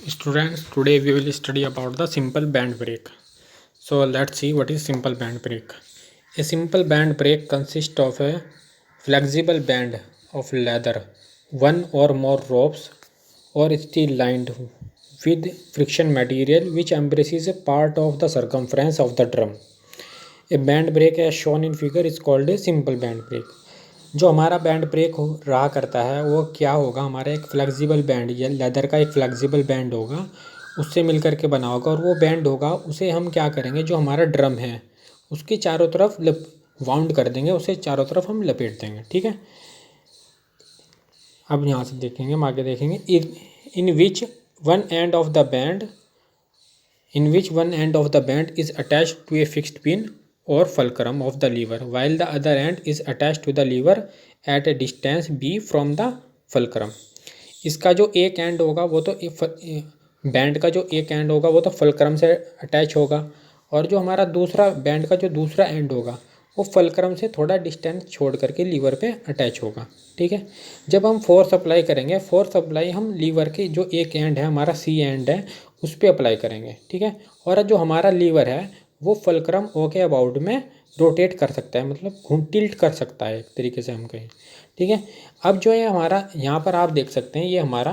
Students, today we will study about the simple band brake. So let's see what is simple band brake. A simple band brake consists of a flexible band of leather, one or more ropes or steel lined with friction material which embraces a part of the circumference of the drum. A band brake as shown in figure is called a simple band brake. जो हमारा band break हो रहा करता है वो क्या होगा, हमारा एक फ्लेक्सिबल बैंड या लेदर का एक फ्लेक्सिबल बैंड होगा, उससे मिल कर के बना होगा। और वो बैंड होगा उसे हम क्या करेंगे, जो हमारा ड्रम है उसके चारों तरफ वाउंड कर देंगे, उसे चारों तरफ हम लपेट देंगे। ठीक है, अब यहाँ से देखेंगे, हम आगे देखेंगे। In which one end of the band in which one end of the band is attached to a fixed pin or fulcrum of the lever while the other end is attached to the lever at a distance b from the fulcrum। इसका जो एक and होगा वो तो band का जो एक and होगा वो तो फलक्रम से अटैच होगा, और जो हमारा दूसरा बैंड का जो दूसरा एंड होगा वो फलक्रम से थोड़ा डिस्टेंस छोड़ करके लीवर पे अटैच होगा। ठीक है, जब हम फोर्स अप्लाई करेंगे, फोर्स अप्लाई हम लीवर के जो एक एंड है, हमारा सी एंड है, उस पर अप्लाई करेंगे। ठीक है, और जो हमारा लीवर है वो फलक्रम ओ के अबाउट में रोटेट कर सकता है, मतलब घूम टिल्ट कर सकता है एक तरीके से हम कहें। ठीक है, अब जो है हमारा यहाँ पर आप देख सकते हैं, ये हमारा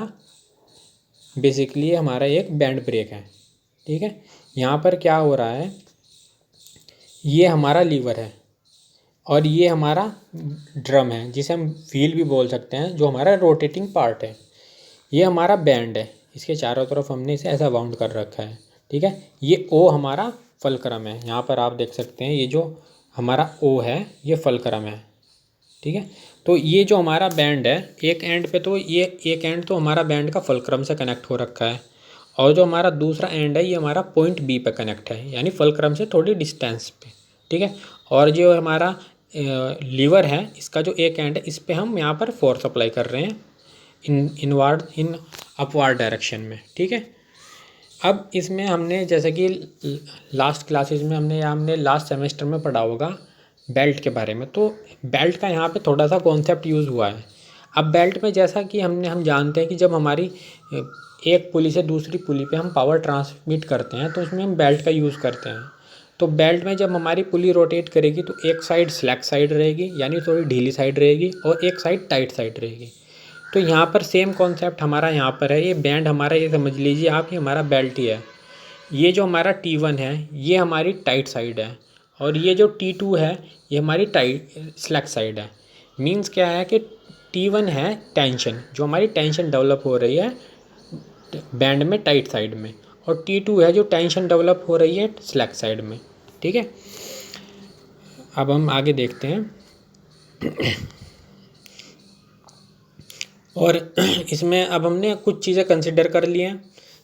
बेसिकली हमारा एक बैंड ब्रेक है। ठीक है, यहाँ पर क्या हो रहा है, ये हमारा लीवर है और ये हमारा ड्रम है जिसे हम व्हील भी बोल सकते हैं, जो हमारा रोटेटिंग पार्ट है। ये हमारा बैंड है, इसके चारों तरफ हमने इसे ऐसा बाउंड कर रखा है। ठीक है, ये ओ हमारा फलक्रम है, यहाँ पर आप देख सकते हैं ये जो हमारा ओ है ये फलक्रम है। ठीक है, तो ये जो हमारा बैंड है एक एंड पे, तो ये एक एंड तो हमारा बैंड का फलक्रम से कनेक्ट हो रखा है, और जो हमारा दूसरा एंड है ये हमारा पॉइंट बी पे कनेक्ट है, यानी फलक्रम से थोड़ी डिस्टेंस पे। ठीक है, और जो हमारा लीवर है इसका जो एक एंड है इस पे हम यहाँ पर फोर्स अप्लाई कर रहे हैं इन अपवार्ड डायरेक्शन में। ठीक है, अब इसमें हमने जैसे कि लास्ट क्लासेज में हमने लास्ट सेमेस्टर में पढ़ा होगा बेल्ट के बारे में, तो बेल्ट का यहाँ पे थोड़ा सा कॉन्सेप्ट यूज़ हुआ है। अब बेल्ट में जैसा कि हम जानते हैं कि जब हमारी एक पुली से दूसरी पुली पे हम पावर ट्रांसमिट करते हैं तो उसमें हम बेल्ट का यूज़ करते हैं। तो बेल्ट में जब हमारी पुली रोटेट करेगी तो एक साइड स्लैक साइड रहेगी, यानी थोड़ी ढीली साइड रहेगी, और एक साइड टाइट साइड रहेगी। तो यहाँ पर सेम कॉन्सेप्ट हमारा यहाँ पर है। ये बैंड हमारा, ये समझ लीजिए आप, ये हमारा बेल्ट ही है। ये जो हमारा T1 है ये हमारी टाइट साइड है, और ये जो T2 है ये हमारी टाइट स्लैक साइड है। मींस क्या है कि T1 है टेंशन, जो हमारी टेंशन डेवलप हो रही है बैंड में टाइट साइड में, और T2 है जो टेंशन डेवलप हो रही है स्लैक साइड में। ठीक है, अब हम आगे देखते हैं। और इसमें अब हमने कुछ चीज़ें कंसिडर कर ली हैं,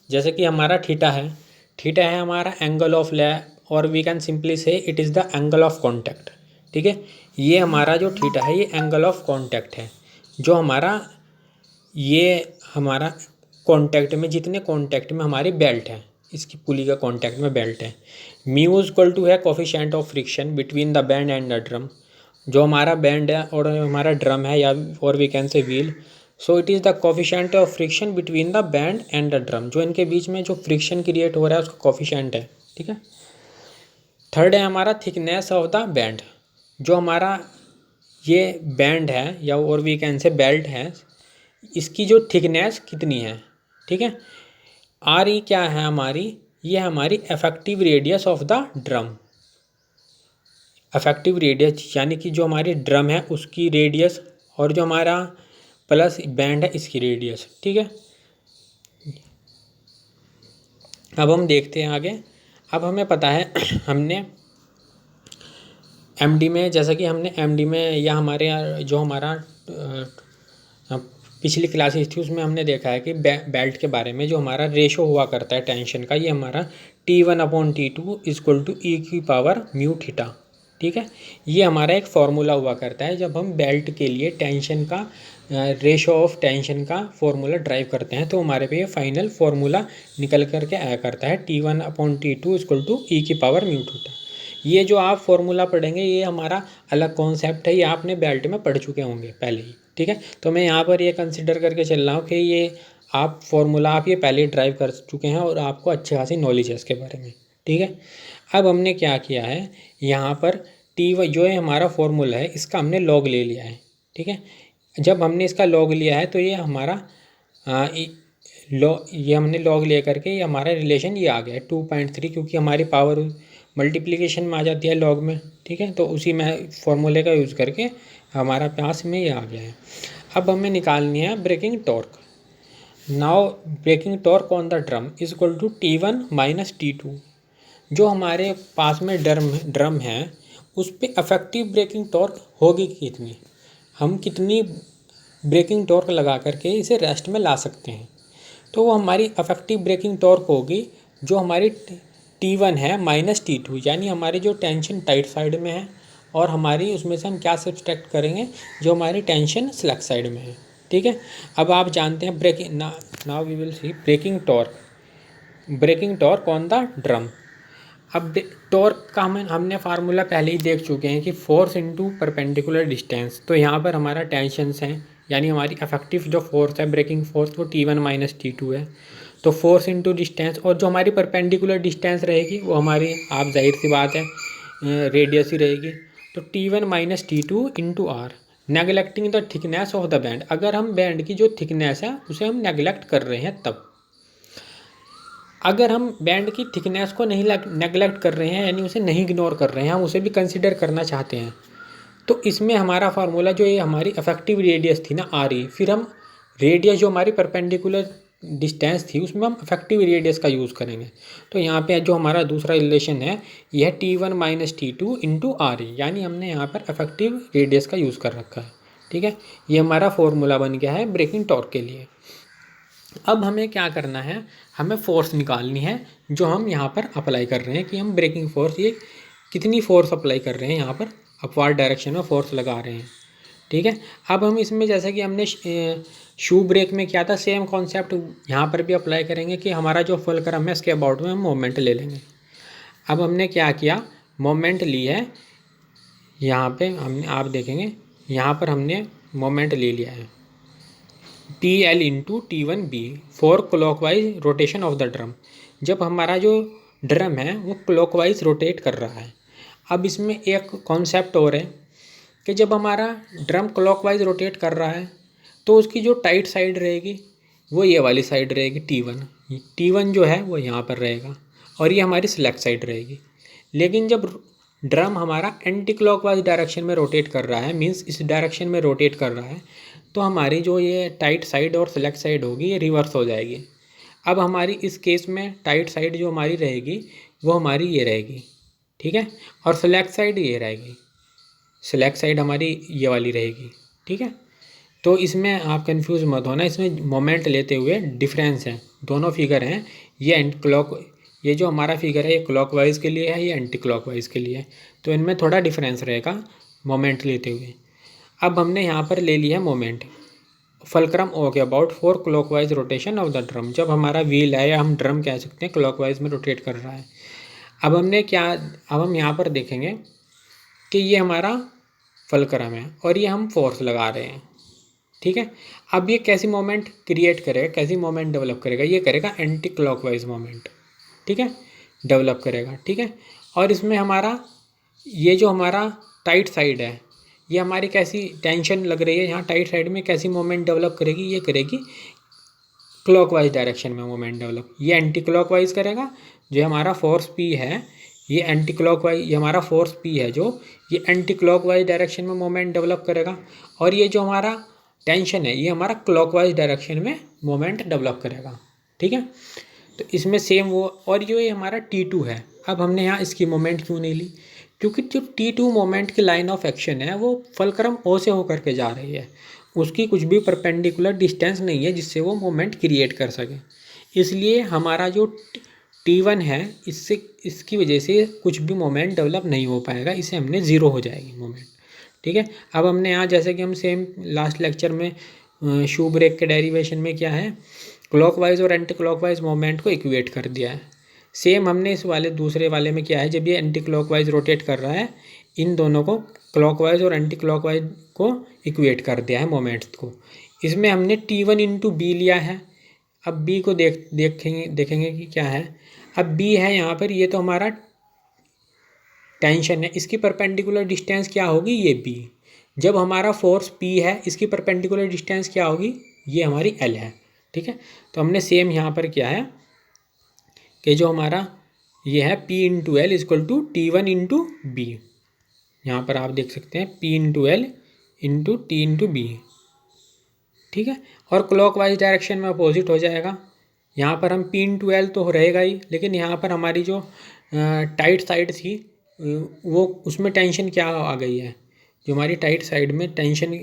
जैसे कि हमारा थीटा है हमारा एंगल ऑफ ले, और वी कैन सिंपली से it is the angle of contact. ठीक है, ये हमारा जो थीटा है ये एंगल ऑफ कॉन्टैक्ट है, जो हमारा ये हमारा कॉन्टैक्ट में, जितने कॉन्टैक्ट में हमारी बेल्ट है, इसकी पुली का कॉन्टैक्ट में बेल्ट है। म्यू इक्वल टू है coefficient of friction between the band and the drum, जो हमारा बैंड है और हमारा ड्रम है, या और we can say wheel. So it is the coefficient of friction between the band and the drum, जो इनके बीच में जो फ्रिक्शन क्रिएट हो रहा है उसका कोफिशिएंट है। ठीक है, थर्ड है हमारा थिकनेस ऑफ द बैंड, जो हमारा ये बैंड है या और वी कैन से बेल्ट है, इसकी जो थिकनेस कितनी है। ठीक है, आर ई क्या है हमारी, ये हमारी effective radius of the drum. Effective radius यानी कि जो हमारी ड्रम है उसकी रेडियस, और जो हमारा प्लस बैंड है इसकी रेडियस। ठीक है, अब हम देखते हैं आगे। अब हमें पता है हमने एमडी में, जैसा कि हमने एमडी में या हमारे जो हमारा पिछली क्लासेस थी उसमें हमने देखा है कि बेल्ट के बारे में जो हमारा रेशो हुआ करता है टेंशन का, ये हमारा T1/T2 इक्वल टू ई की पावर म्यू थीटा। ठीक है, ये हमारा एक फार्मूला हुआ करता है जब हम बेल्ट के लिए टेंशन का रेशो ऑफ टेंशन का फॉर्मूला ड्राइव करते हैं, तो हमारे पे ये फाइनल फार्मूला निकल करके आया करता है T1/T2 इक्वल टू ई की पावर म्यू थीटा। ये जो आप फॉर्मूला पढ़ेंगे ये हमारा अलग कॉन्सेप्ट है, ये आपने बेल्ट में पढ़ चुके होंगे पहले ही। ठीक है, तो मैं यहाँ पर ये कंसिडर करके चल रहा हूँ कि ये आप फॉर्मूला आप ये पहले ड्राइव कर चुके हैं और आपको अच्छे खासी नॉलेज है इसके बारे में, ठीक है। अब हमने क्या किया है, यहाँ पर जो है हमारा फॉर्मूला है, इसका हमने लॉग ले लिया है, ठीक है। जब हमने इसका लॉग लिया है तो ये हमारा ये हमने लॉग ले करके ये हमारा रिलेशन ये आ गया है 2.3, क्योंकि हमारी पावर मल्टीप्लिकेशन में आ जाती है लॉग में, ठीक है। तो उसी में फॉर्मूले का यूज़ करके हमारा पास में ये आ गया है। अब हमें निकालनी है braking torque. Now braking torque on the drum is equal to T1 minus T2। जो हमारे पास में ड्रम है उस पर अफेक्टिव ब्रेकिंग टॉर्क होगी कितनी, हम कितनी ब्रेकिंग टॉर्क लगा करके इसे रेस्ट में ला सकते हैं। तो वो हमारी अफेक्टिव ब्रेकिंग टॉर्क होगी जो हमारी T1 है माइनस T2, यानी हमारी जो टेंशन टाइट साइड में है और हमारी उसमें से हम क्या सब्सट्रैक्ट करेंगे, जो हमारी टेंशन स्लैक साइड में है, ठीक है। अब आप जानते हैं breaking now we will see breaking torque on the drum. अब टॉर्क का हमने फार्मूला पहले ही देख चुके हैं कि फोर्स इनटू परपेंडिकुलर डिस्टेंस। तो यहाँ पर हमारा टेंशन्स हैं, यानी हमारी अफेक्टिव जो फोर्स है ब्रेकिंग फोर्स वो T1 माइनस T2 है। तो फोर्स इनटू डिस्टेंस, और जो हमारी परपेंडिकुलर डिस्टेंस रहेगी वो हमारी आप जाहिर सी बात है रेडियस ही रहेगी। तो T1 minus T2 into R, neglecting the thickness of the band. अगर हम बैंड की जो थिकनेस है उसे हम नेगलेक्ट कर रहे हैं तब, अगर हम बैंड की थिकनेस को नहीं नेगलेक्ट कर रहे हैं यानी उसे नहीं इग्नोर कर रहे हैं, हम उसे भी कंसिडर करना चाहते हैं, तो इसमें हमारा फार्मूला जो ये हमारी अफेक्टिव रेडियस थी ना RE, फिर हम रेडियस जो हमारी परपेंडिकुलर डिस्टेंस थी उसमें हम अफेक्टिव रेडियस का यूज़ करेंगे। तो यहाँ पे जो हमारा दूसरा रिलेशन है यह T1 minus T2 into RE, यानी हमने यहाँ पर अफेक्टिव रेडियस का यूज़ कर रखा है, ठीक है। ये हमारा फॉर्मूला बन गया है ब्रेकिंग टॉर्क के लिए। अब हमें क्या करना है, हमें फोर्स निकालनी है जो हम यहाँ पर अप्लाई कर रहे हैं, कि हम ब्रेकिंग फोर्स ये कितनी फोर्स अप्लाई कर रहे हैं, यहाँ पर अपवार्ड डायरेक्शन में फोर्स लगा रहे हैं, ठीक है। अब हम इसमें जैसे कि हमने शू ब्रेक में किया था सेम कॉन्सेप्ट यहाँ पर भी अप्लाई करेंगे कि हमारा जो फुलक्रम है इसके अबाउट में हम मोमेंट ले लेंगे। अब हमने क्या किया, मोमेंट ली है यहाँ पे, हमने आप देखेंगे यहाँ पर हमने मोमेंट ले लिया है PL into T1B for clockwise rotation of the drum. जब हमारा जो ड्रम है वो क्लॉकवाइज रोटेट कर रहा है। अब इसमें एक कॉन्सेप्ट और है कि जब हमारा ड्रम क्लॉकवाइज रोटेट कर रहा है तो उसकी जो टाइट साइड रहेगी वो ये वाली साइड रहेगी T1 जो है वो यहाँ पर रहेगा और ये हमारी स्लैक साइड रहेगी। लेकिन जब ड्रम हमारा एंटी क्लॉकवाइज डायरेक्शन में रोटेट कर रहा है, मीन्स इस डायरेक्शन में रोटेट कर रहा है, तो हमारी जो ये टाइट साइड और स्लैक साइड होगी ये रिवर्स हो जाएगी। अब हमारी इस केस में टाइट साइड जो हमारी रहेगी वो हमारी ये रहेगी, ठीक है, और स्लैक साइड ये रहेगी, स्लैक साइड हमारी ये वाली रहेगी, ठीक है। तो इसमें आप कंफ्यूज मत होना, इसमें मोमेंट लेते हुए डिफरेंस है, दोनों फिगर हैं। ये जो हमारा फिगर है ये क्लॉकवाइज के लिए है, ये एंटी क्लॉकवाइज के लिए है, तो इनमें थोड़ा डिफरेंस रहेगा मोमेंट लेते हुए। अब हमने यहाँ पर ले लिया है moment fulcrum okay about for clockwise rotation of the drum. जब हमारा व्हील है या हम ड्रम कह सकते हैं क्लॉकवाइज में रोटेट कर रहा है। अब हम यहाँ पर देखेंगे कि ये हमारा फुलक्रम है और ये हम फोर्स लगा रहे हैं, ठीक है। अब ये कैसी मोमेंट क्रिएट करेगा, कैसी मोमेंट डेवलप करेगा, ये करेगा एंटी क्लॉकवाइज मोमेंट, ठीक है, डेवलप करेगा, ठीक है। और इसमें हमारा ये जो हमारा टाइट साइड है ये हमारी कैसी टेंशन लग रही है, यहाँ टाइट साइड में कैसी मोमेंट डेवलप करेगी, ये करेगी क्लॉकवाइज डायरेक्शन में मोमेंट डेवलप। ये एंटी क्लॉकवाइज करेगा, जो हमारा फोर्स P है ये एंटी क्लॉकवाइज, ये हमारा फोर्स P है जो ये एंटी क्लॉकवाइज डायरेक्शन में मोमेंट डेवलप करेगा, और ये जो हमारा टेंशन है ये हमारा क्लॉकवाइज डायरेक्शन में मोमेंट डेवलप करेगा, ठीक है। तो इसमें सेम वो, और जो ये हमारा T2 है, अब हमने यहाँ इसकी मोमेंट क्यों नहीं ली, क्योंकि जो T2 मोमेंट की लाइन ऑफ एक्शन है वो फुलक्रम O से होकर के जा रही है, उसकी कुछ भी परपेंडिकुलर डिस्टेंस नहीं है जिससे वो मोमेंट क्रिएट कर सके। इसलिए हमारा जो T1 है इसकी वजह से कुछ भी मोमेंट डेवलप नहीं हो पाएगा, इसे हमने ज़ीरो हो जाएगी मोमेंट, ठीक है। अब हमने यहाँ जैसे कि हम सेम लास्ट लेक्चर में शू ब्रेक के डेरिवेशन में क्या है, क्लॉकवाइज और एंटी क्लॉकवाइज मोमेंट को इक्वेट कर दिया है। सेम हमने इस वाले दूसरे वाले में क्या है, जब ये एंटी क्लॉकवाइज रोटेट कर रहा है इन दोनों को क्लॉकवाइज और एंटी क्लॉकवाइज को इक्वेट कर दिया है मोमेंट्स को। इसमें हमने T1 इंटू बी लिया है, अब बी को देखेंगे कि क्या है। अब बी है यहाँ पर, ये तो हमारा टेंशन है, इसकी परपेंडिकुलर डिस्टेंस क्या होगी, ये बी। जब हमारा फोर्स पी है, इसकी परपेंडिकुलर डिस्टेंस क्या होगी, ये हमारी एल है। ठीक है, तो हमने सेम यहाँ पर क्या है कि जो हमारा ये है P into L is equal to T1 into B. यहाँ पर आप देख सकते हैं P into L into T into B. ठीक है, और क्लॉकवाइज डायरेक्शन में अपोजिट हो जाएगा। यहाँ पर हम P इंटू एल तो रहेगा ही, लेकिन यहाँ पर हमारी जो टाइट साइड थी वो उसमें टेंशन क्या आ गई है, जो हमारी टाइट साइड में टेंशन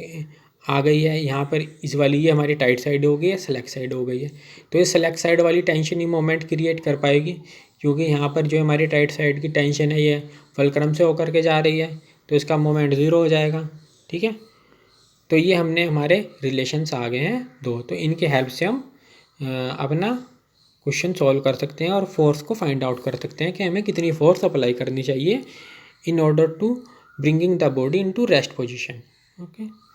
आ गई है यहाँ पर, इस वाली ये हमारी टाइट साइड हो गई है, सेलेक्ट साइड हो गई है। तो ये सेलेक्ट साइड वाली टेंशन ही मोमेंट क्रिएट कर पाएगी, क्योंकि यहाँ पर जो हमारी टाइट साइड की टेंशन है ये फलक्रम से होकर के जा रही है, तो इसका मोमेंट ज़ीरो हो जाएगा। ठीक है, तो ये हमने हमारे रिलेशंस आ गए हैं दो, तो इनके हेल्प से हम अपना क्वेश्चन सॉल्व कर सकते हैं और फोर्स को फाइंड आउट कर सकते हैं कि हमें कितनी फोर्स अप्लाई करनी चाहिए in order to bringing the body into rest position. Okay.